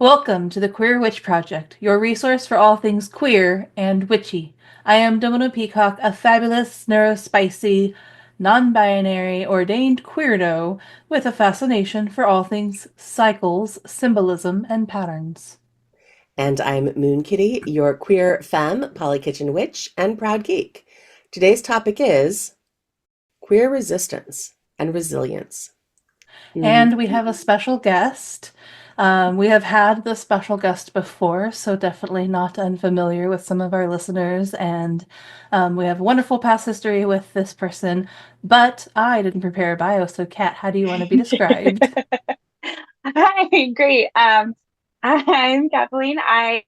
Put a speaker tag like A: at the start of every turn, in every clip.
A: Welcome to the Queer Witch Project, your resource for all things queer and witchy. I am Domino Peacock, a fabulous, neurospicy, non-binary, ordained queerdo with a fascination for all things cycles, symbolism, and patterns.
B: And I'm Moonkittee, your queer femme, polykitchen witch, and proud geek. Today's topic is queer resistance and resilience. Hmm.
A: And we have a special guest. We have had the special guest before, so definitely not unfamiliar with some of our listeners. And we have wonderful past history with this person, but I didn't prepare a bio. So, Kat, how do you want to be described?
C: Hi, great. I'm Kathleen. I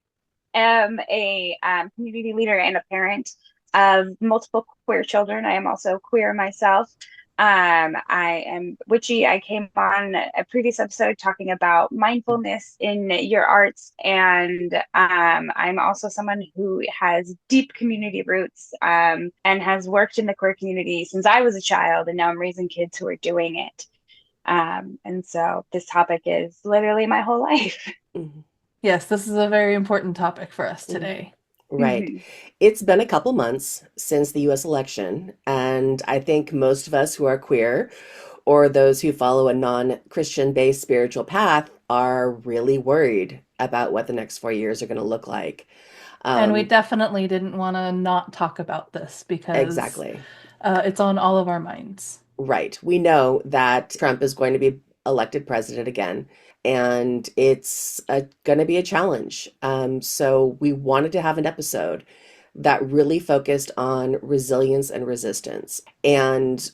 C: am a community leader and a parent of multiple queer children. I am also queer myself. I am witchy. I came on a previous episode talking about mindfulness in your arts, and I'm also someone who has deep community roots and has worked in the queer community since I was a child, and now I'm raising kids who are doing it. And so this topic is literally my whole life.
B: Hmm.
A: Yes, this is a very important topic for us
B: Hmm.
A: today.
B: Right.
C: Mhm.
B: It's been a couple months since the US election, and I think most of us who are queer or those who follow a non-Christian based spiritual path are really worried about what the next 4 years are going to look like.
A: And we
B: Um,
A: definitely didn't want to not talk about this because
B: exactly.
A: it's on all of our minds.
B: Right. We know that Trump is going to be elected president again, and it's going to be a challenge. So we wanted to have an episode that really focused on resilience and resistance. And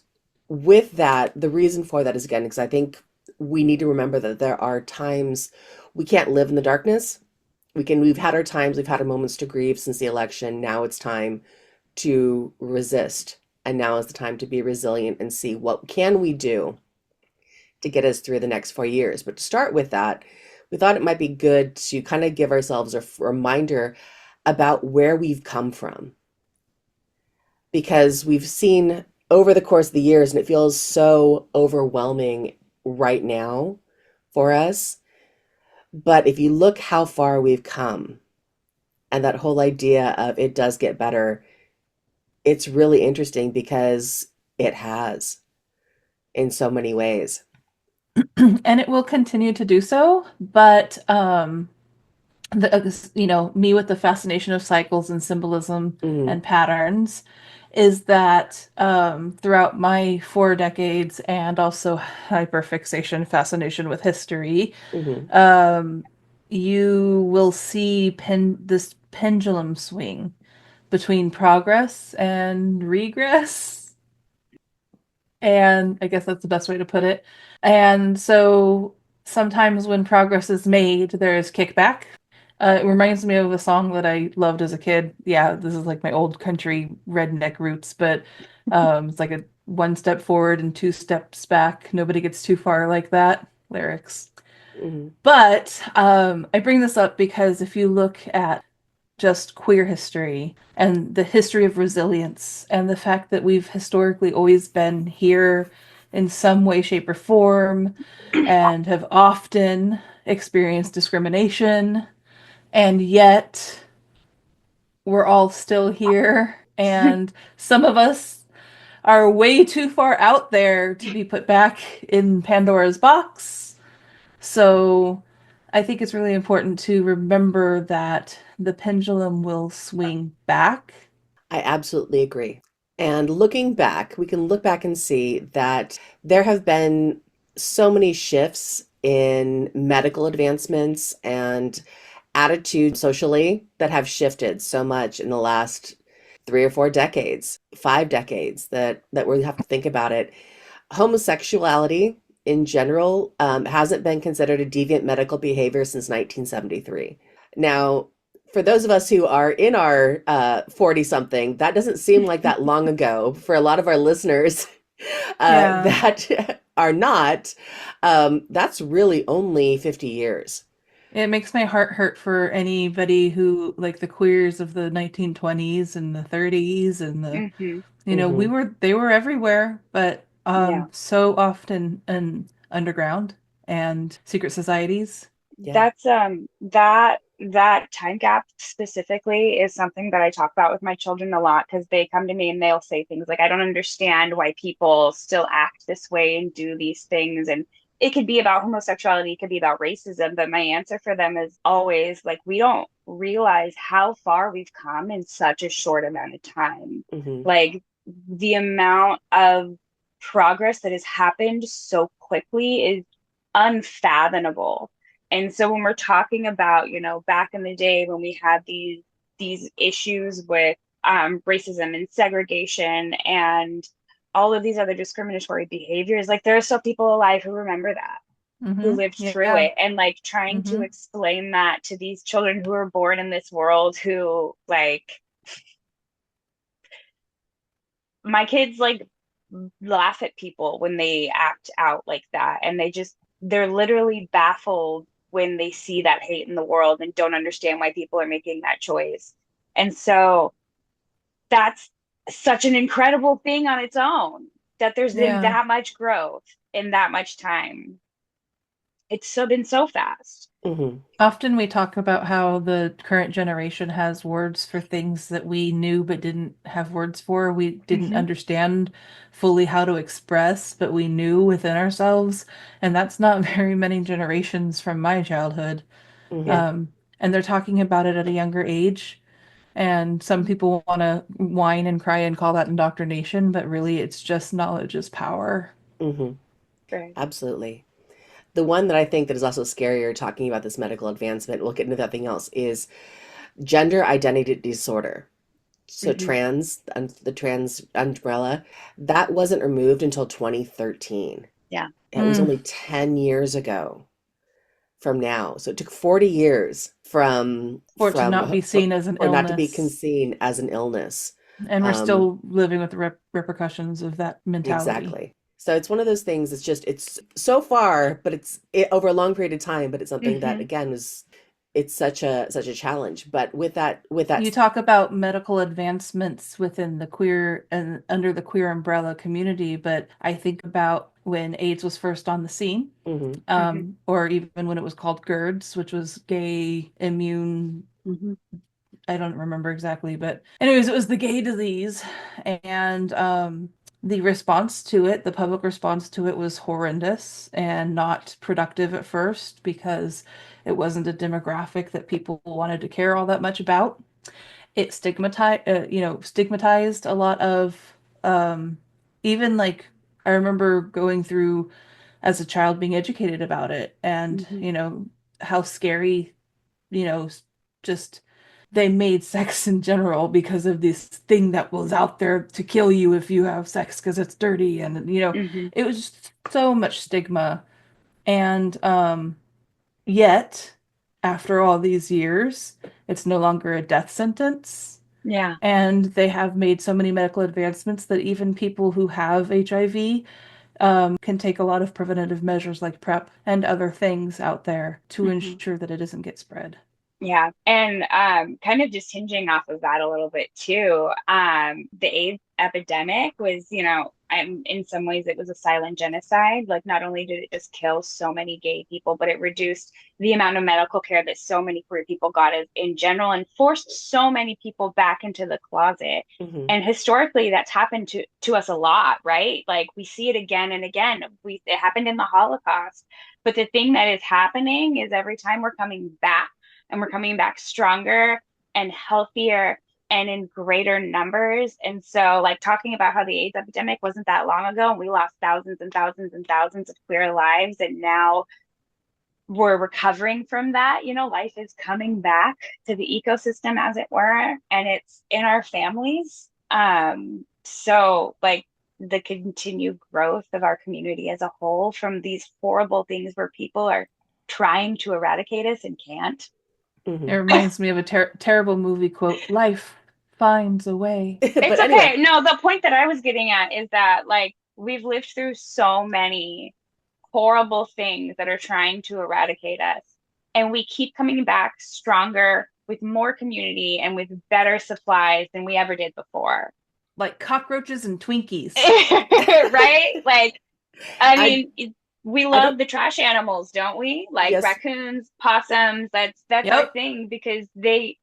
B: with that, the reason for that is again, because I think we need to remember that there are times we can't live in the darkness. We've had our times, we've had our moments to grieve since the election. Now it's time to resist. And now is the time to be resilient and see what can we do to get us through the next 4 years. But to start with that, we thought it might be good to kind of give ourselves a reminder about where we've come from because we've seen over the course of the years, and it feels so overwhelming right now for us. But if you look how far we've come and that whole idea of it does get better, it's really interesting because it has in so many ways.
A: And it will continue to do so, but me with the fascination of cycles and symbolism
B: Hmm.
A: and patterns is that throughout my 4 decades and also hyperfixation fascination with history,
B: Hmm.
A: um, you will see this pendulum swing between progress and regress. And I guess that's the best way to put it. And so sometimes when progress is made, there is kickback. It reminds me of a song that I loved as a kid. Yeah, this is like my old country redneck roots, but it's like a one step forward and two steps back. Nobody gets too far like that lyrics.
B: Hmm.
A: But I bring this up because if you look at just queer history and the history of resilience and the fact that we've historically always been here in some way, shape, or form and have often experienced discrimination, and yet we're all still here. And some of us are way too far out there to be put back in Pandora's box. So I think it's really important to remember that the pendulum will swing back.
B: I absolutely agree. And looking back, we can look back and see that there have been so many shifts in medical advancements and attitudes socially that have shifted so much in the last 3 or 4 decades, 5 decades that we have to think about it. Homosexuality in general hasn't been considered a deviant medical behavior since 1973. Now, for those of us who are in our 40 something, that doesn't seem like that long ago. For a lot of our listeners
A: Yeah.
B: that are not, that's really only 50 years.
A: It makes my heart hurt for anybody who, like the queers of the 1920s and the 30s and
C: Hmm.
B: Hmm.
A: they were everywhere, but
C: Yeah.
A: so often in underground and secret societies.
B: Yeah.
C: That's that time gap specifically is something that I talk about with my children a lot because they come to me and they'll say things like, I don't understand why people still act this way and do these things. And it could be about homosexuality, it could be about racism, but my answer for them is always like, we don't realize how far we've come in such a short amount of time.
B: Hmm.
C: Like the amount of progress that has happened so quickly is unfathomable. And so when we're talking about, back in the day when we had these issues with racism and segregation and all of these other discriminatory behaviors, like there are still people alive who remember that, who
A: Mm-hmm.
C: lived through
A: Yeah.
C: it, and like trying to
A: Mm-hmm.
C: explain that to these children who are born in this world who like my kids like laugh at people when they act out like that and they're literally baffled when they see that hate in the world and don't understand why people are making that choice. And so that's such an incredible thing on its own that there's been
A: Yeah.
C: that much growth in that much time. It's so been so fast.
B: Hmm.
A: Often we talk about how the current generation has words for things that we knew but didn't have words for. We didn't
C: Mm-hmm.
A: understand fully how to express, but we knew within ourselves. And that's not very many generations from my childhood.
B: Hmm.
C: Yeah.
A: Um, and they're talking about it at a younger age. And some people want to whine and cry and call that indoctrination, but really it's just knowledge is power.
B: Hmm.
C: Right.
B: Absolutely. The one that I think that is also scarier talking about this medical advancement, we'll get into that thing else, is gender identity disorder. So
C: Mm-hmm.
B: the trans umbrella, that wasn't removed until 2013.
C: Yeah.
B: It was
A: Mm.
B: only 10 years ago from now. So it took 40 years
A: For it to not be seen as an
B: for not to be
A: illness.
B: seen as an illness.
A: And we're
B: Um,
A: still living with the repercussions of that mentality.
B: exactly. So it's one of those things. It's so far, but over a long period of time. But it's something that
C: Mm-hmm.
B: again is it's such a challenge. But with
A: You
B: that,
A: talk about medical advancements within the queer and under the queer umbrella community, but I think about when AIDS was first on the scene,
B: hmm.
C: Mm-hmm.
A: or even when it was called GERDS, which was gay immune.
C: Mm-hmm.
A: I don't remember exactly, but anyways, it was the gay disease, and the response to it, the public response to it was horrendous and not productive at first because it wasn't a demographic that people wanted to care all that much about. It stigmatized a lot of um, even like I remember going through as a child being educated about it and
C: Mm-hmm.
A: how scary you know, just they made sex in general because of this thing that was out there to kill you if you have sex because it's dirty and
C: Mm-hmm.
A: it was just so much stigma and yet after all these years it's no longer a death sentence
C: Yeah.
A: and they have made so many medical advancements that even people who have HIV can take a lot of preventative measures like PrEP and other things out there to
C: Mm-hmm.
A: ensure that it doesn't get spread.
C: Yeah. And kind of just hinging off of that a little bit too, the AIDS epidemic was, in some ways it was a silent genocide. Like not only did it just kill so many gay people, but it reduced the amount of medical care that so many queer people got in general and forced so many people back into the closet.
B: Hmm.
C: And historically that's happened to us a lot, right? Like we see it again and again. It happened in the Holocaust. But the thing that is happening is every time we're coming back and we're coming back stronger and healthier and in greater numbers. And so, like, talking about how the AIDS epidemic wasn't that long ago, and we lost thousands and thousands and thousands of queer lives, and now we're recovering from that. Life is coming back to the ecosystem, as it were, and it's in our families. So, like, the continued growth of our community as a whole from these horrible things where people are trying to eradicate us and can't.
A: It
B: Hmm.
A: reminds me of a terrible movie quote, Life finds a way.
C: It's
B: But
C: okay.
B: anyway,
C: No, the point that I was getting at is that like we've lived through so many horrible things that are trying to eradicate us. And we keep coming back stronger with more community and with better supplies than we ever did before.
A: Like cockroaches and Twinkies.
C: Right? Like, I
B: I
C: mean, we
B: I don't,
C: love the trash animals, don't we? Like
B: yes,
C: raccoons, possums, that's our
A: Yep.
C: thing because they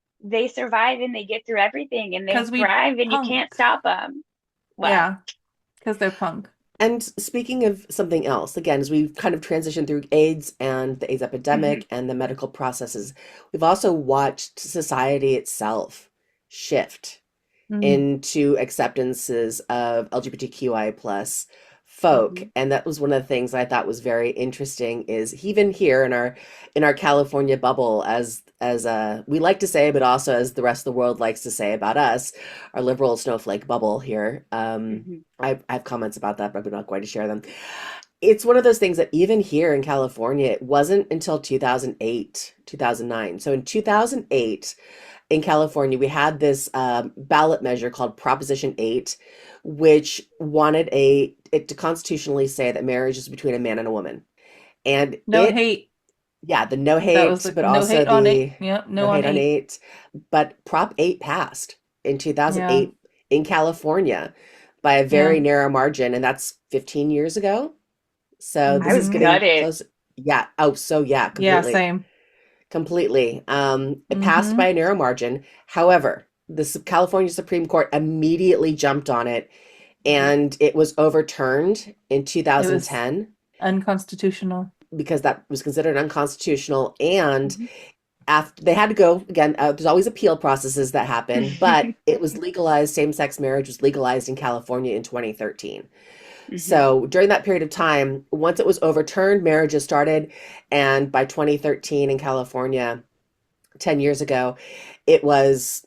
C: survive and they get through everything and they
A: Because we
C: thrive and you can't
A: punk.
C: stop them. What?
A: Yeah. Because they're punk.
B: and speaking of something else, again, as we've kind of transitioned through AIDS and the AIDS
C: Hmm.
B: epidemic and the medical processes, we've also watched society itself shift
A: Mm-hmm.
B: into acceptances of LGBTQIA plus folk.
C: Hmm.
B: And that was one of the things I thought was very interesting is even here in our California bubble, as we like to say, but also as the rest of the world likes to say about us, our liberal snowflake bubble here.
C: Hmm.
B: I have comments about that, but I'm not going to share them. It's one of those things that even here in California, it wasn't until 2008, 2009. So in 2008, in California, we had this ballot measure called Proposition 8, which wanted it to constitutionally say that marriage is between a man and a woman. And
A: No
B: it,
A: hate.
B: yeah, the no
A: That was
B: hate,
A: the
B: but
A: no
B: also
A: hate on it.
B: the
A: Yeah,
B: no
A: no on
B: hate on
A: hate.
B: 8. But Prop 8 passed in
A: Yeah,
B: 2008 in California by a very
A: yeah.
B: narrow margin, and that's 15 years ago. So
C: I
B: this is
C: was
A: Mm-hmm.
B: getting
C: gutted.
B: close. Yeah. Oh, so yeah,
A: Yeah,
B: completely.
A: same.
B: Completely. It passed by
A: Mm-hmm.
B: a narrow margin. However, California Supreme Court immediately jumped on it,
C: Hmm.
B: and it was overturned in
A: It was
B: 2010
A: unconstitutional.
B: because that was considered unconstitutional. And
C: Hmm.
B: after they had to go again, there's always appeal processes that happen, but it was legalized. Same-sex marriage was legalized in California in 2013.
C: Hmm.
B: So during that period of time, once it was overturned, marriages started, and by 2013 in California, 10 years ago, it was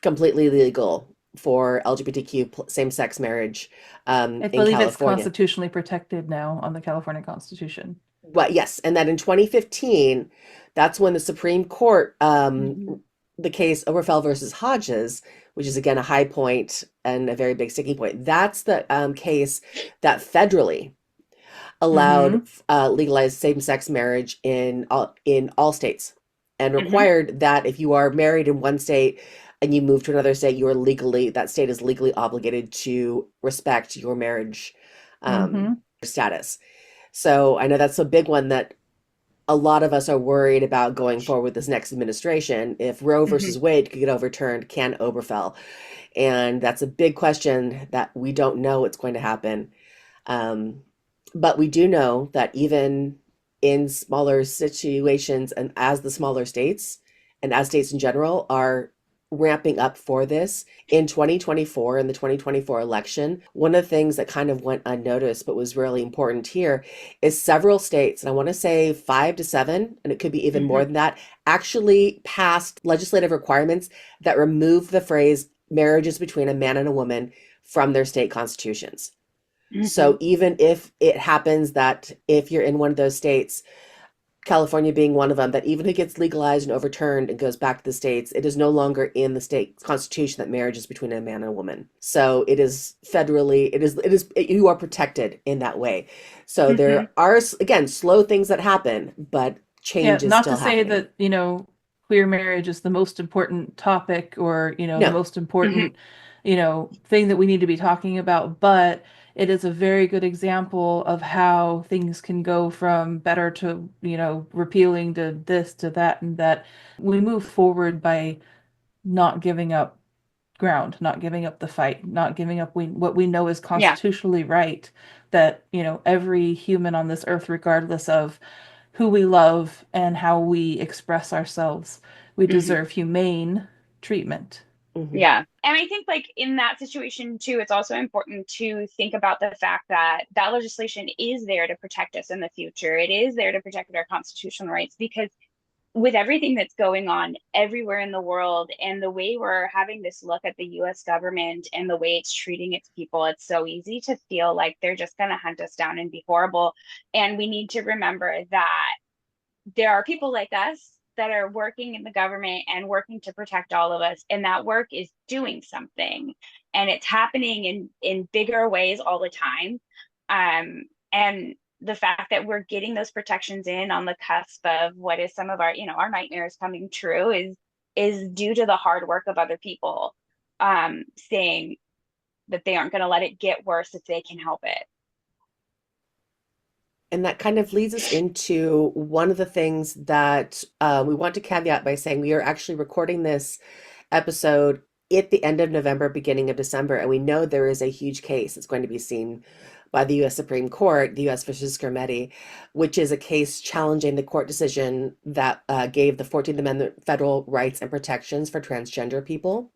B: completely legal for LGBTQ same-sex marriage
A: I
B: in
A: believe it's
B: California.
A: constitutionally protected now on the California Constitution.
B: But yes, and that in 2015, that's when the Supreme Court,
C: Hmm.
B: the case Oberfell versus Hodges, which is again a high point and a very big sticking point, that's the case that federally allowed
A: Mm-hmm.
B: legalized same-sex marriage in all states and
C: Hmm.
B: required that if you are married in one state and you move to another state, you are legally that state is legally obligated to respect your marriage
A: Mm-hmm.
B: status. So I know that's a big one that a lot of us are worried about going forward with this next administration. If Roe
C: Hmm.
B: versus Wade could get overturned, can Oberfell? And that's a big question that we don't know what's going to happen. Um, but we do know that even in smaller situations and as the smaller states and as states in general are ramping up for this in 2024 in the 2024 election, one of the things that kind of went unnoticed but was really important here is several states, and I want to say 5 to 7, and it could be even more
C: Hmm.
B: than that, actually passed legislative requirements that remove the phrase marriages between a man and a woman from their state constitutions.
C: Hmm.
B: So even if it happens that if you're in one of those states, California being one of them, that even if it gets legalized and overturned and goes back to the states, it is no longer in the state constitution that marriage is between a man and a woman. So it is federally, you are protected in that way. So
C: Hmm.
B: there are, again, slow things that happen, but
A: Yeah,
B: change is
A: not to
B: still
A: say
B: happening.
A: that, queer marriage is the most important topic or, the
B: No.
A: most
C: Hmm.
A: important, thing that we need to be talking about, but it is a very good example of how things can go from better to, repealing to this to that and that. We move forward by not giving up ground, not giving up the fight, not giving up what we know is
C: Yeah.
A: constitutionally right, that, every human on this earth, regardless of who we love and how we express ourselves, we
C: Hmm.
A: deserve humane treatment.
B: Hmm.
C: Yeah. And I think like in that situation too, it's also important to think about the fact that that legislation is there to protect us in the future. It is there to protect our constitutional rights because with everything that's going on everywhere in the world and the way we're having this look at the US government and the way it's treating its people, it's so easy to feel like they're just going to hunt us down and be horrible. And we need to remember that there are people like us that are working in the government and working to protect all of us, and that work is doing something, and it's happening in bigger ways all the time. And the fact that we're getting those protections in on the cusp of what is some of our, our nightmares coming true is due to the hard work of other people, saying that they aren't going to let it get worse if they can help it.
B: And that kind of leads us into one of the things that we want to caveat by saying we are actually recording this episode at the end of November, beginning of December, and we know there is a huge case that's going to be seen by the U.S. Supreme Court, the U.S. versus Skermeti, which is a case challenging the court decision that gave the 14th Amendment federal rights and protections for transgender people.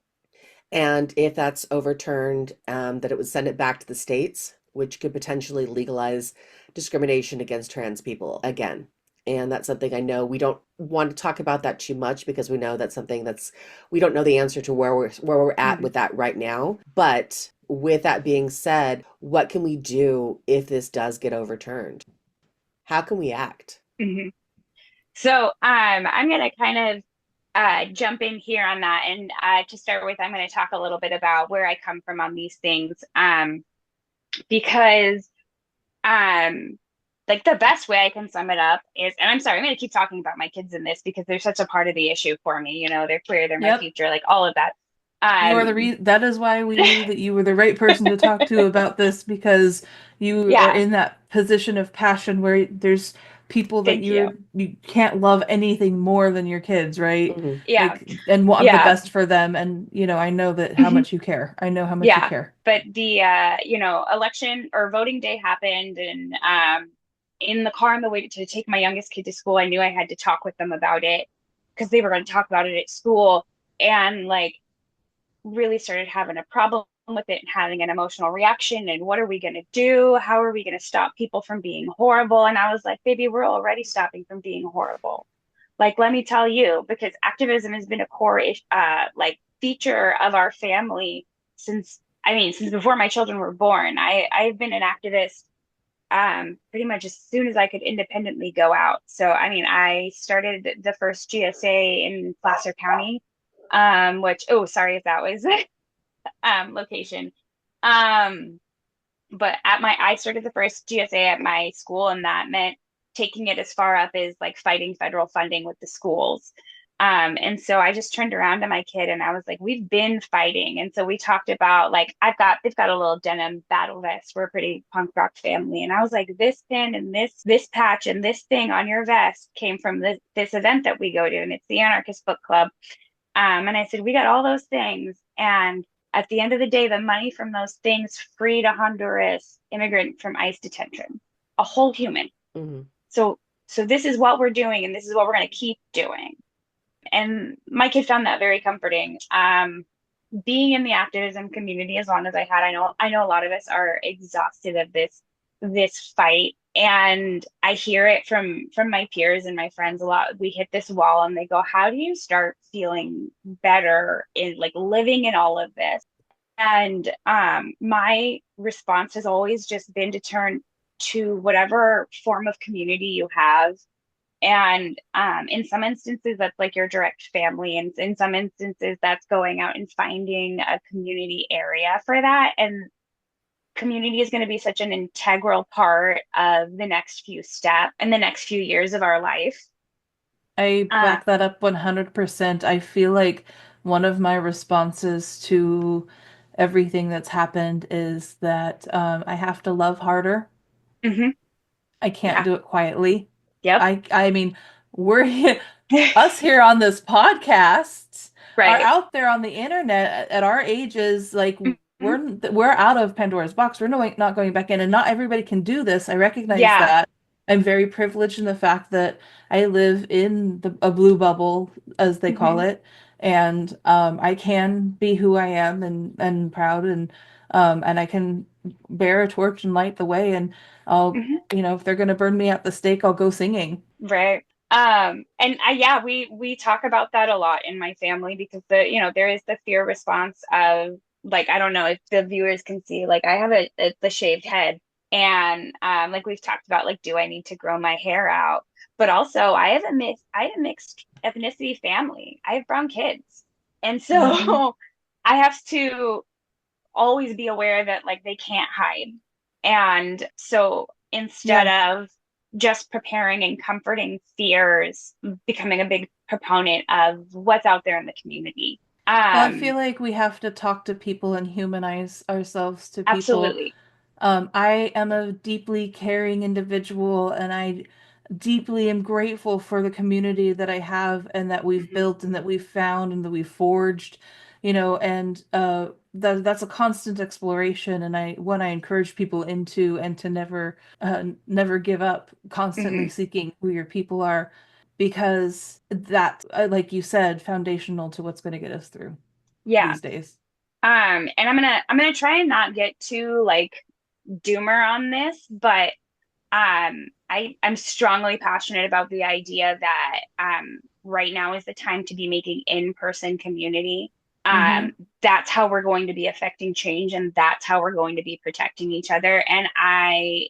B: And if that's overturned, that it would send it back to the states, which could potentially legalize discrimination against trans people again. And that's something I know we don't want to talk about that too much because we know that's something that's we don't know the answer to where we're at
C: Mhm.
B: with that right now. But with that being said, what can we do if this does get overturned? How can we act?
C: Mhm. So I'm going to kind of jump in here on that. And to start with, I'm going to talk a little bit about where I come from on these things. Because like the best way I can sum it up is, and I'm sorry, I'm going to keep talking about my kids in this because they're such a part of the issue for me. You know, they're queer, they're my
A: Yep.
C: future, like all of that.
A: You are
C: Um,
A: that is why we knew that you were the right person to talk to about this because you are
C: yeah,
A: in that position of passion where there's people that
C: thank you.
A: you can't love anything more than your kids, right?
B: Hmm.
C: Yeah,
A: Like and want the
C: yeah.
A: best for them and I know that how
C: Mhm.
A: much you care. I know how much you
C: Yeah,
A: care.
C: but the election or voting day happened, and in the car on the way to take my youngest kid to school, I knew I had to talk with them about it because they were going to talk about it at school, and like really started having a problem with it and having an emotional reaction. And what are we going to do? How are we going to stop people from being horrible? And I was like, baby, we're already stopping from being horrible. Like, let me tell you, because activism has been a core like feature of our family since, I mean, since before my children were born. I've been an activist pretty much as soon as I could independently go out. So, I mean, I started the first GSA in Placer County, which, oh, sorry if that was location. Um, but I started the first GSA at my school, and that meant taking it as far up as like fighting federal funding with the schools. And so I just turned around to my kid and I was like, we've been fighting. And so we talked about like they've got a little denim battle vest. We're a pretty punk rock family. And I was like, this pin and this patch and this thing on your vest came from this event that we go to, and it's the Anarchist Book Club. And I said, we got all those things. And at the end of the day, the money from those things freed a Honduras immigrant from ICE detention, a whole human.
B: Hmm.
C: So, so this is what we're doing, and this is what we're going to keep doing. And my kid found that very comforting. Being in the activism community as long as I had, I know a lot of us are exhausted of this fight, and I hear it from my peers and my friends a lot. We hit this wall and they go, how do you start feeling better in like living in all of this? And my response has always just been to turn to whatever form of community you have. And in some instances, that's like your direct family. And in some instances, that's going out and finding a community area for that. And community is going to be such an integral part of the next few steps and the next few years of our life.
A: I
C: Uh,
A: back that up 100%. I feel like one of my responses to everything that's happened is that I have to love harder.
C: mhm,
A: I can't
C: yeah,
A: do it quietly.
C: yep,
A: I mean, we're us here on this podcast are
C: right.
A: out there on the internet at our ages, like
C: Mhm,
A: we're out of Pandora's box. We're not going back in, and not everybody can do this. I recognize
C: yeah.
A: that. I'm very privileged in the fact that I live in a blue bubble, as they call
C: Mhm,
A: it, and I can be who I am and proud and I can bear a torch and light the way and I'll
C: mhm.
A: if they're gonna burn me at the stake, I'll go singing.
C: Right. And yeah, we talk about that a lot in my family because there is the fear response of like, I don't know if the viewers can see, like I have the shaved head, and like we've talked about, like, do I need to grow my hair out? But also I have a mixed ethnicity family. I have brown kids. And
A: Hmm.
C: so I have to always be aware that like they can't hide. And so instead
A: Yeah.
C: of just preparing and comforting fears, becoming a big proponent of what's out there in the community.
A: Well, I feel like we have to talk to people and humanize ourselves to people.
C: Absolutely.
A: I am a deeply caring individual, and I deeply am grateful for the community that I have and that we've
C: Mhm.
A: built and that we've found and that we've forged, and that's a constant exploration, and I one I encourage people into, and to never give up, constantly
C: Mhm.
A: seeking who your people are, because that, like you said, foundational to what's going to get us through
C: Yeah.
A: these days.
C: And I'm gonna try and not get too like doomer on this, but I'm strongly passionate about the idea that right now is the time to be making in-person community.
A: Mm-hmm.
C: That's how we're going to be affecting change, and that's how we're going to be protecting each other. And I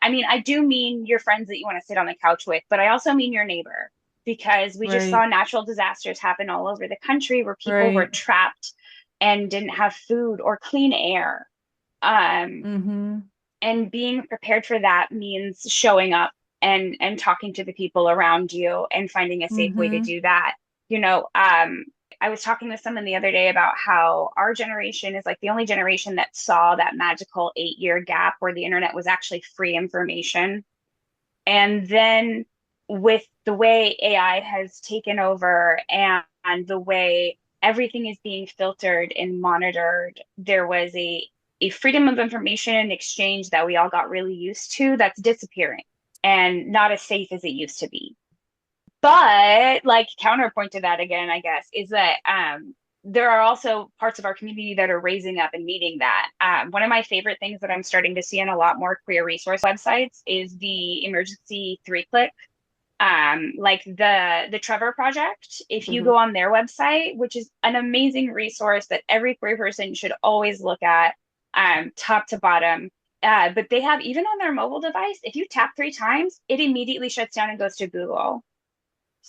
C: mean, I do mean your friends that you want to sit on the couch with, but I also mean your neighbor, because we just saw
A: Right,
C: natural disasters happen all over the country where people were
A: right.
C: trapped and didn't have food or clean air. Um,
A: Mm-hmm.
C: and being prepared for that means showing up and talking to the people around you and finding a safe way to
A: Mm-hmm.
C: do that. You know, I was talking to someone the other day about how our generation is like the only generation that saw that magical 8 year gap where the internet was actually free information. And then with the way AI has taken over and the way everything is being filtered and monitored, there was a freedom of information exchange that we all got really used to that's disappearing and not as safe as it used to be. But like counterpoint to that again, I guess, is that there are also parts of our community that are raising up and meeting that. One of my favorite things that I'm starting to see in a lot more queer resource websites is the emergency 3-click, like the Trevor Project. If you
B: Hmm.
C: go on their website, which is an amazing resource that every queer person should always look at, top to bottom. But they have, even on their mobile device, if you tap 3 times, it immediately shuts down and goes to Google.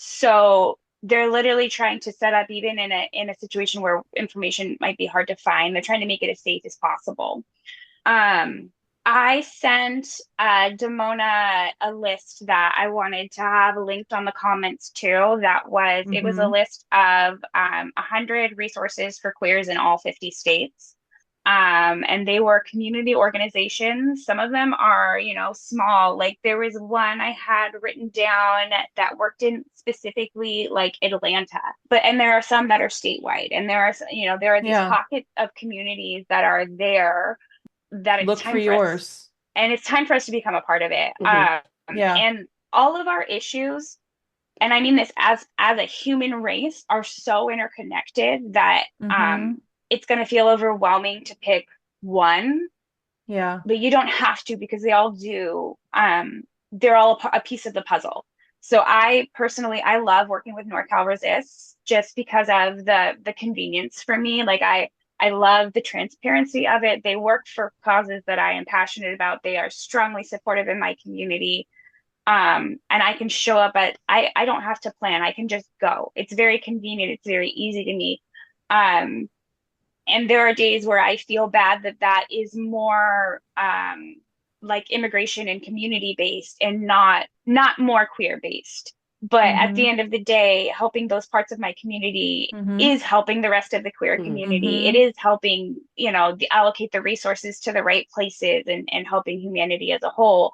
C: So they're literally trying to set up, even in a situation where information might be hard to find, they're trying to make it as safe as possible. Um, I sent Damona a list that I wanted to have linked on the comments too. It was a
A: Mm-hmm.
C: list of 100 resources for queers in all 50 states. And they were community organizations. Some of them are, small. Like there was one I had written down that worked in specifically like Atlanta, and there are some that are statewide, and there are these
A: Yeah.
C: pockets of communities that are there that
A: Look for yours.
C: it's time for us to become a part of it.
B: Hmm.
A: Yeah.
C: And all of our issues, and I mean this as a human race, are so interconnected that
A: Mm-hmm.
C: it's going to feel overwhelming to pick one,
A: Yeah.
C: but you don't have to, because they all do. They're all a piece of the puzzle. So I personally, I love working with NorCal Resist just because of the convenience for me. Like I love the transparency of it. They work for causes that I am passionate about. They are strongly supportive in my community. And I can show up I don't have to plan. I can just go. It's very convenient. It's very easy to me. Um, and there are days where I feel bad that that is more like immigration and community based and not more queer based. But at the
A: Mm-hmm.
C: end of the day, helping those parts of my community
A: Mm-hmm.
C: is helping the rest of the queer
B: Hmm.
C: community. It
A: Mm-hmm.
C: is helping, allocate the resources to the right places and helping humanity as a whole.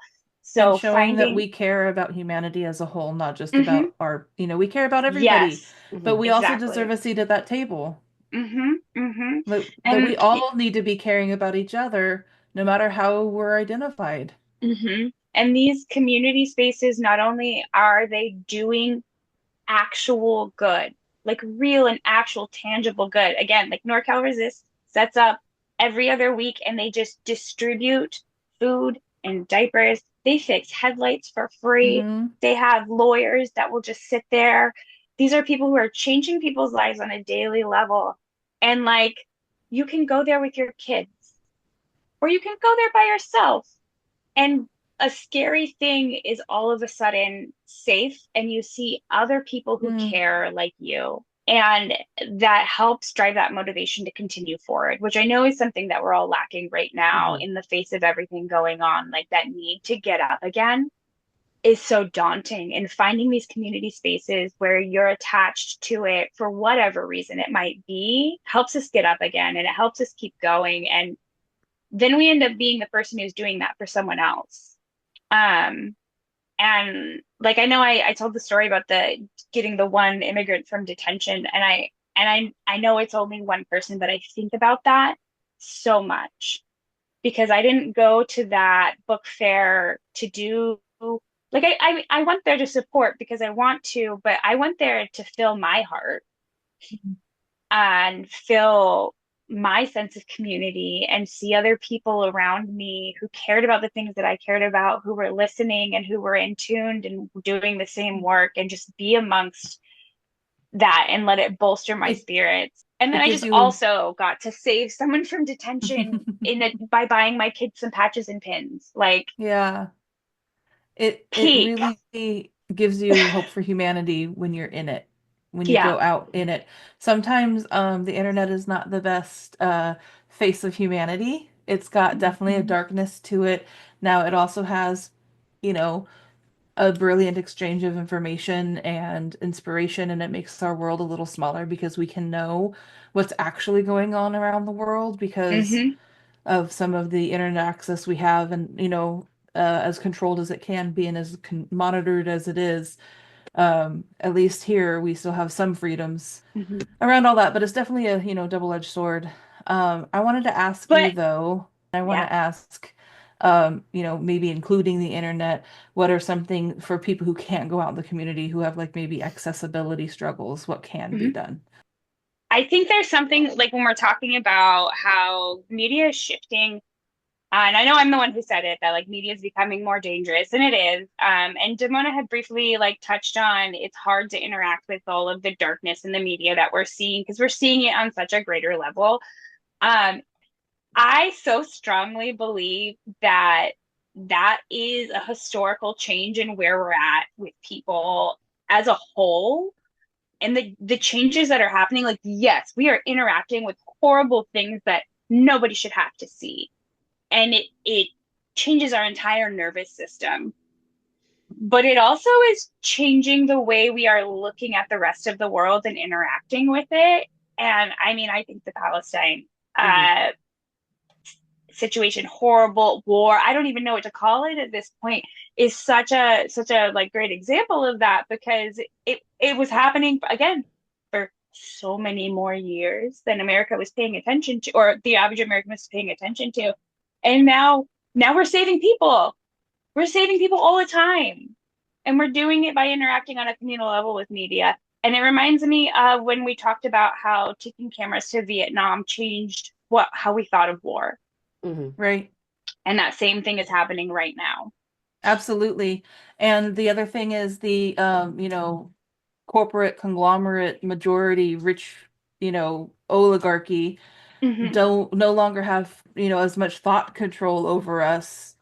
A: And
C: So
A: showing that
C: finding,
A: we care about humanity as a whole, not just
C: hmm,
A: about we care about everybody,
C: yes,
A: but
B: Hmm.
A: we also deserve
C: exactly.
A: a seat at that table.
C: Hmm.
A: That we
C: And
A: all need to be caring about each other, no matter how we're identified.
C: And these community spaces, not only are they doing actual good, like real and actual tangible good. Again, like NorCal Resist sets up every other week and they just distribute food and diapers. They fix headlights for free.
A: Mm-hmm.
C: They have lawyers that will just sit there. These are people who are changing people's lives on a daily level. And like, you can go there with your kids, or you can go there by yourself. And a scary thing is all of a sudden safe and you see other people who
A: Mm.
C: care like you. And that helps drive that motivation to continue forward, which I know is something that we're all lacking right now
B: Hmm.
C: in the face of everything going on. Like that need to get up again is so daunting. And finding these community spaces where you're attached to it for whatever reason it might be helps us get up again, and it helps us keep going. And then we end up being the person who's doing that for someone else. Um, and like I know I told the story about the getting the one immigrant from detention, and I know it's only one person, but I think about that so much because I didn't go to that book fair to do like I went there to support because I want to, but I went there to fill my heart and fill my sense of community and see other people around me who cared about the things that I cared about, who were listening and who were in tuned and doing the same work, and just be amongst that and let it bolster my
A: It
C: spirits. And then
A: it
C: I
A: gives
C: just
A: you
C: also got to save someone from detention by buying my kids some patches and pins. Like
A: yeah. It
C: peak.
A: really gives you hope for humanity when you're in it, when you
C: Yeah.
A: go out in it. Sometimes the internet is not the best face of humanity. It's got definitely a darkness to it. Now it also has, you know, a brilliant exchange of information and inspiration, and it makes our world a little smaller because we can know what's actually going on around the world because
C: Hmm.
A: of some of the internet access we have, and as controlled as it can be and as monitored as it is, at least here we still have some freedoms
C: Hmm.
A: around all that, but it's definitely a double-edged sword. I wanted to ask you
C: But
A: though, I want
C: yeah.
A: to ask, maybe including the internet, what are something for people who can't go out in the community, who have like maybe accessibility struggles, what can be
C: Mhm.
A: done?
C: I think there's something like when we're talking about how media is shifting, and I know I'm the one who said it that like media is becoming more dangerous, and it is. And Damona had briefly like touched on it's hard to interact with all of the darkness in the media that we're seeing because we're seeing it on such a greater level. Um, I so strongly believe that that is a historical change in where we're at with people as a whole and the changes that are happening. Like yes, we are interacting with horrible things that nobody should have to see, and it changes our entire nervous system, but it also is changing the way we are looking at the rest of the world and interacting with it. And I mean, I think the Palestine
B: Hmm.
C: uh situation, horrible war, I don't even know what to call it at this point, is such a like great example of that because it was happening again for so many more years than America was paying attention to, or the average American was paying attention to. And now we're saving people all the time, and we're doing it by interacting on a communal level with media. And it reminds me of when we talked about how taking cameras to Vietnam changed what how we thought of war,
B: Hmm.
A: Right.
C: and that same thing is happening right now.
A: Absolutely. And the other thing is the corporate conglomerate majority rich, oligarchy
C: Hmm.
A: don't no longer have, as much thought control over us,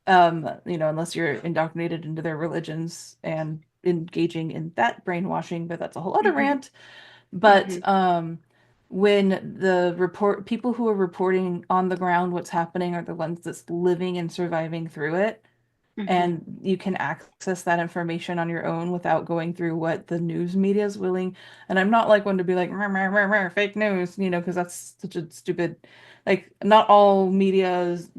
A: unless you're indoctrinated into their religions and engaging in that brainwashing, but that's a whole other
C: Hmm.
A: rant. But
C: Hmm.
A: when the report people who are reporting on the ground what's happening are the ones that's living and surviving through it,
C: Hmm.
A: and you can access that information on your own without going through what the news media is willing. And I'm not like one to be like "Meh, meh, meh, meh, fake news," because that's such a stupid, like not all media is,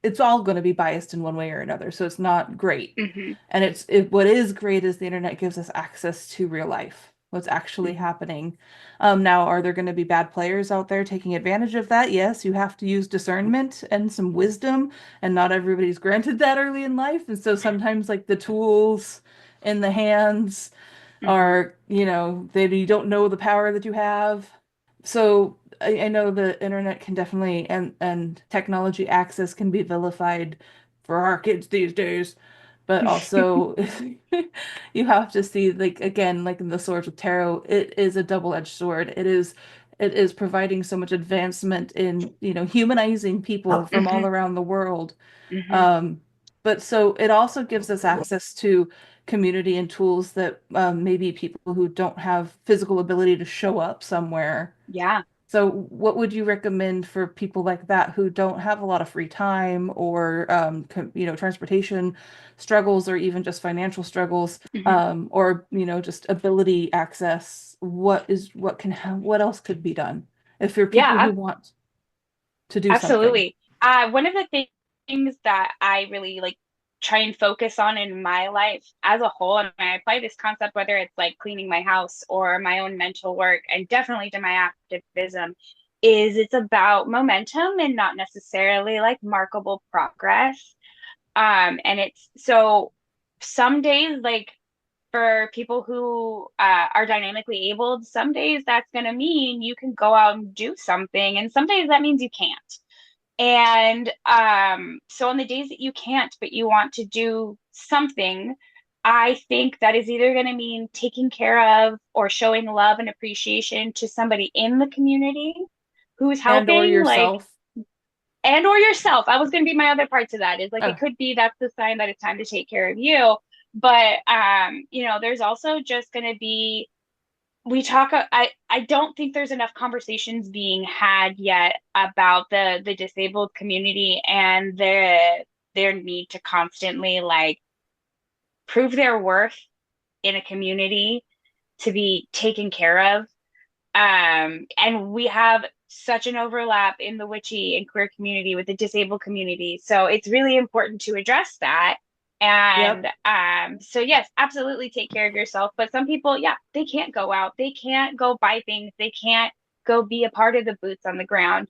A: it's all going to be biased in one way or another, so it's not great.
C: Hmm.
A: And what is great is the internet gives us access to real life, what's actually
C: Hmm.
A: happening. Now, are there going to be bad players out there taking advantage of that? Yes, you have to use discernment and some wisdom, and not everybody's granted that early in life. And so sometimes, like the tools in the hands
C: Hmm.
A: are, you don't know the power that you have. So I know the internet can definitely, and technology access can be vilified for our kids these days, but also you have to see, like, again, like in the Swords of Tarot, it is a double-edged sword. It is providing so much advancement in, humanizing people from all
C: Hmm.
A: around the world.
C: Hmm.
A: Um, but so it also gives us access to community and tools that, maybe people who don't have physical ability to show up somewhere.
C: Yeah.
A: So what would you recommend for people like that who don't have a lot of free time, or transportation struggles, or even just financial struggles,
C: Hmm.
A: or just ability access? What else could be done if you're people
C: Yeah,
A: who want to do something?
C: absolutely. One of the things that I really like try and focus on in my life as a whole, and I apply this concept whether it's like cleaning my house or my own mental work, and definitely to my activism, is it's about momentum and not necessarily like markable progress. And it's so some days, like for people who are dynamically abled, some days that's going to mean you can go out and do something, and some days that means you can't. And so on the days that you can't, but you want to do something, I think that is either going to mean taking care of or showing love and appreciation to somebody in the community who's
A: And or
C: helping, like,
A: yourself.
C: and or yourself. I was going to be my other part to that is like it
A: Oh,
C: could be that's the sign that it's time to take care of you. But there's also just going to be I don't think there's enough conversations being had yet about the disabled community and their need to constantly like prove their worth in a community to be taken care of. And we have such an overlap in the witchy and queer community with the disabled community. So it's really important to address that.
A: yep.
C: And so yes, absolutely take care of yourself. But some people, yeah, they can't go out, they can't go buy things, they can't go be a part of the boots on the ground.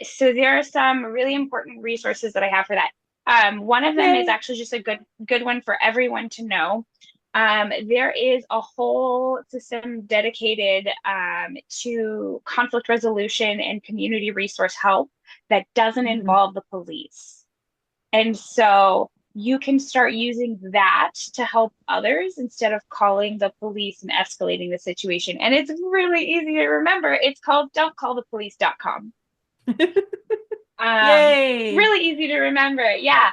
C: So there are some really important resources that I have for that. One of them is
A: Yay.
C: actually just a good one for everyone to know. There is a whole system dedicated to conflict resolution and community resource help that doesn't
A: Mhm.
C: involve the police. And so you can start using that to help others instead of calling the police and escalating the situation. And it's really easy to remember. It's called don'tcallthepolice.com.
A: Yay.
C: Really easy to remember. Yeah.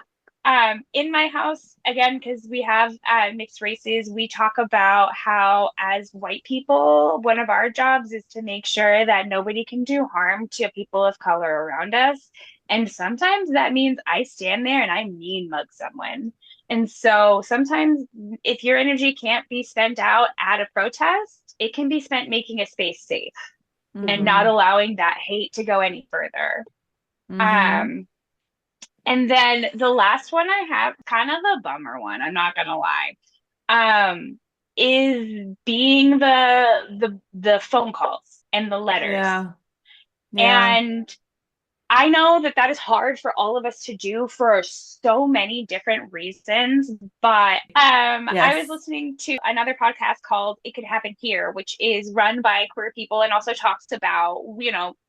C: In my house, again, because we have mixed races, we talk about how, as white people, one of our jobs is to make sure that nobody can do harm to people of color around us. And sometimes that means I stand there and I mean mug someone. And so sometimes if your energy can't be spent out at a protest, it can be spent making a space safe and not
A: Mm-hmm.
C: allowing that hate to go any further.
A: Mm-hmm.
C: Um, and then the last one I have, kind of the bummer one, I'm not gonna lie, um, is being the phone calls and the letters.
A: Yeah. Yeah.
C: And I know that that is hard for all of us to do for so many different reasons, but I was
A: Yes.
C: listening to another podcast called It Could Happen Here, which is run by queer people and also talks about,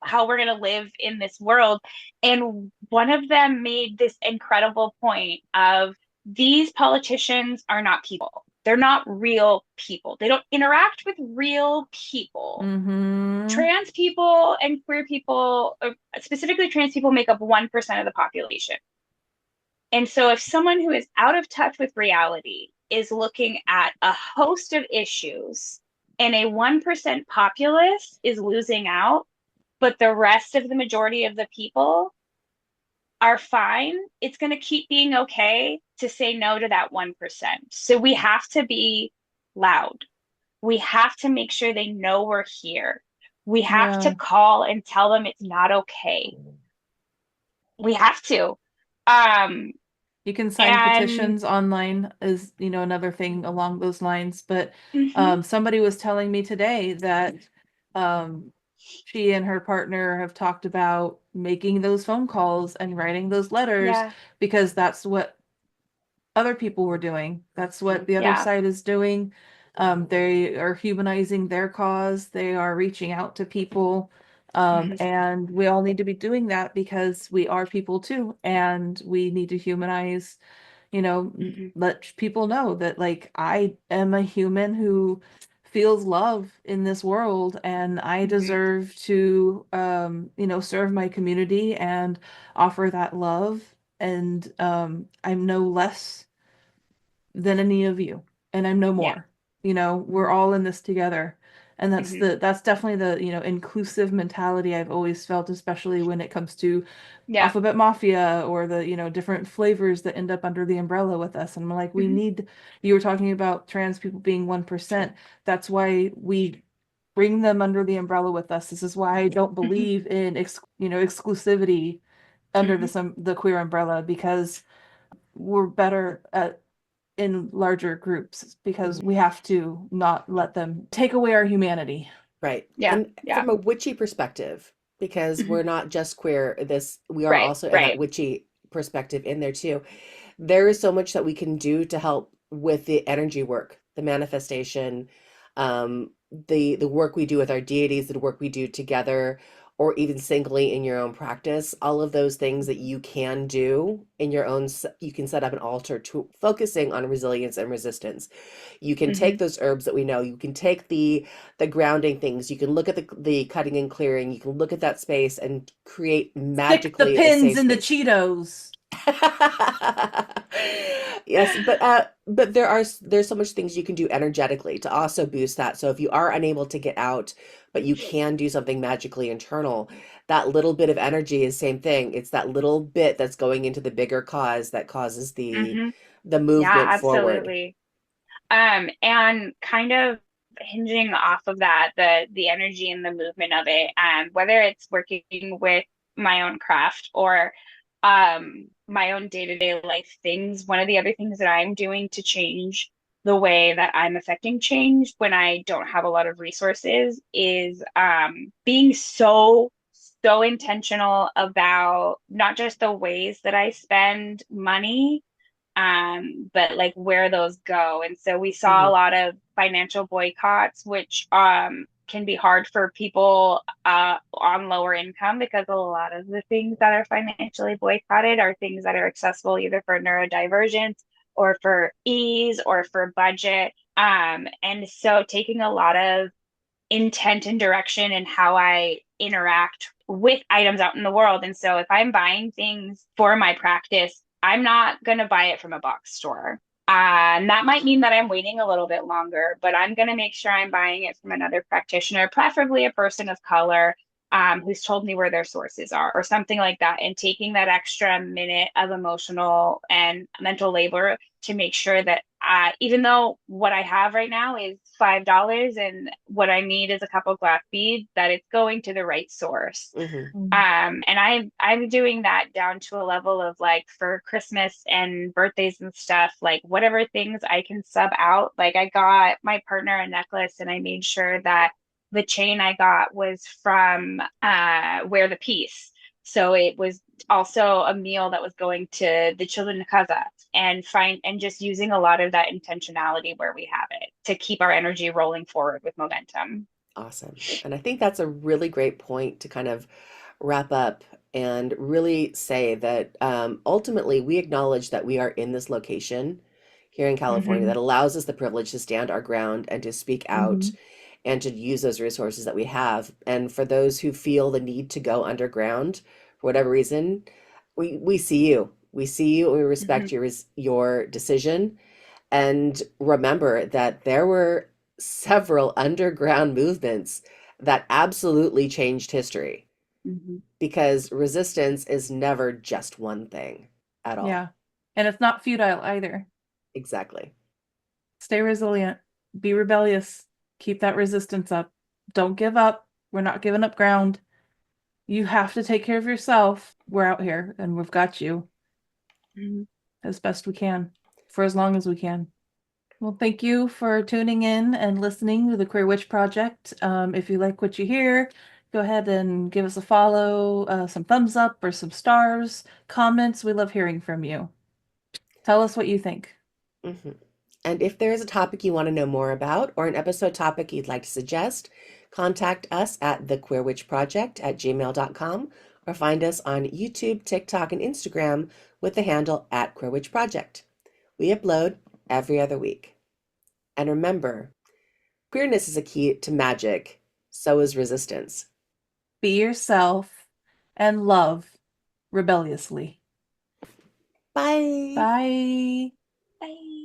C: how we're going to live in this world. And one of them made this incredible point of these politicians are not people. They're not real people. They don't interact with real people.
A: Mm-hmm.
C: Trans people and queer people, specifically trans people, make up 1% of the population. And so if someone who is out of touch with reality is looking at a host of issues and a 1% populace is losing out, but the rest of the majority of the people are fine, it's going to keep being okay to say no to that 1%. So we have to be loud. We have to make sure they know we're here. We have to
A: Yeah.
C: call and tell them it's not okay. We have to. Um,
A: You can sign
C: and
A: petitions online is, another thing along those lines. But
C: mhm,
A: somebody was telling me today that um, she and her partner have talked about making those phone calls and writing those letters
C: yeah,
A: because that's what other people were doing. That's what the other
C: yeah,
A: side is doing. They are humanizing their cause. They are reaching out to people.
C: mhm,
A: And we all need to be doing that because we are people too. And we need to humanize,
C: mhm,
A: let people know that like I am a human who feels love in this world and I
C: mhm,
A: deserve to serve my community and offer that love. And I'm no less than any of you, and I'm no
C: yeah,
A: more. We're all in this together. And
C: mhm,
A: that's definitely the, inclusive mentality I've always felt, especially when it comes to
C: yeah,
A: Alphabet Mafia or the, different flavors that end up under the umbrella with us. And I'm like, we
C: mhm,
A: need, you were talking about trans people being 1%. That's why we bring them under the umbrella with us. This is why I don't
C: mhm,
A: believe in exclusivity under
C: Mhm.
A: this the queer umbrella because we're better at in larger groups because
B: Mhm.
A: we have to not let them take away our humanity.
B: Right.
C: Yeah,
B: And
C: yeah.
B: from a witchy perspective, because
C: Mhm.
B: we're not just queer, we are
C: Right,
B: also in that
C: right.
B: witchy perspective in there too. There is so much that we can do to help with the energy work, the manifestation, the work we do with our deities, the work we do together, or even singly in your own practice. All of those things that you can do in your own, you can set up an altar to focusing on resilience and resistance. You can take
C: Mhm.
B: those herbs that we know. You can take the grounding things. You can look at the cutting and clearing. You can look at that space and create
A: Stick the
B: magically a
A: pins
B: safe
A: in the
B: space.
A: Cheetos.
B: Yes, but there's so much things you can do energetically to also boost that. So if you are unable to get out, but you can do something magically internal, that little bit of energy is same thing. It's that little bit that's going into the bigger cause that causes
C: Mhm.
B: the
C: Yeah,
B: movement forward.
C: absolutely. And kind of hinging off of that, the energy and the movement of it, whether it's working with my own craft or my own day-to-day life things, one of the other things that I'm doing to change the way that I'm affecting change when I don't have a lot of resources is being so intentional about not just the ways that I spend money, but like where those go. And so we saw a
B: Hmm.
C: lot of financial boycotts, which can be hard for people on lower income because a lot of the things that are financially boycotted are things that are accessible either for neurodivergence or for ease or for budget. And so taking a lot of intent and direction in how I interact with items out in the world. And so if I'm buying things for my practice, I'm not going to buy it from a box store. And that might mean that I'm waiting a little bit longer, but I'm going to make sure I'm buying it from another practitioner, preferably a person of color, who's told me where their sources are or something like that. And taking that extra minute of emotional and mental labor to make sure that even though what I have right now is $5 and what I need is a couple glass beads, that it's going to the right source.
B: Hmm.
C: And I'm doing that down to a level of like for Christmas and birthdays and stuff, like whatever things I can sub out. Like I got my partner a necklace and I made sure that the chain I got was from Wear the Peace. So it was also a meal that was going to the children of Kaza and just using a lot of that intentionality where we have it to keep our energy rolling forward with momentum.
B: Awesome. And I think that's a really great point to kind of wrap up and really say that ultimately we acknowledge that we are in this location here in California
C: Mm-hmm.
B: that allows us the privilege to stand our ground and to speak out
A: Mm-hmm.
B: and to use those resources that we have. And for those who feel the need to go underground for whatever reason, we see you. We see you and we
C: Mm-hmm.
B: respect your decision. And remember that there were several underground movements that absolutely changed history
C: Mm-hmm.
B: because resistance is never just one thing at all.
A: Yeah. And it's not futile either.
B: Exactly.
A: Stay resilient, be rebellious, keep that resistance up. Don't give up. We're not giving up ground. You have to take care of yourself. We're out here and we've got you
C: Mm-hmm.
A: as best we can for as long as we can. Well, thank you for tuning in and listening to the Queer Witch Project. If you like what you hear, go ahead and give us a follow, some thumbs up or some stars, comments. We love hearing from you. Tell us what you think.
B: Hmm. And if there is a topic you want to know more about or an episode topic you'd like to suggest, contact us at thequeerwitchproject@gmail.com or find us on YouTube, TikTok, and Instagram with the handle at Queer Witch Project. We upload every other week. And remember, queerness is a key to magic, so is resistance.
A: Be yourself and love rebelliously.
B: Bye.
A: Bye.
C: Bye.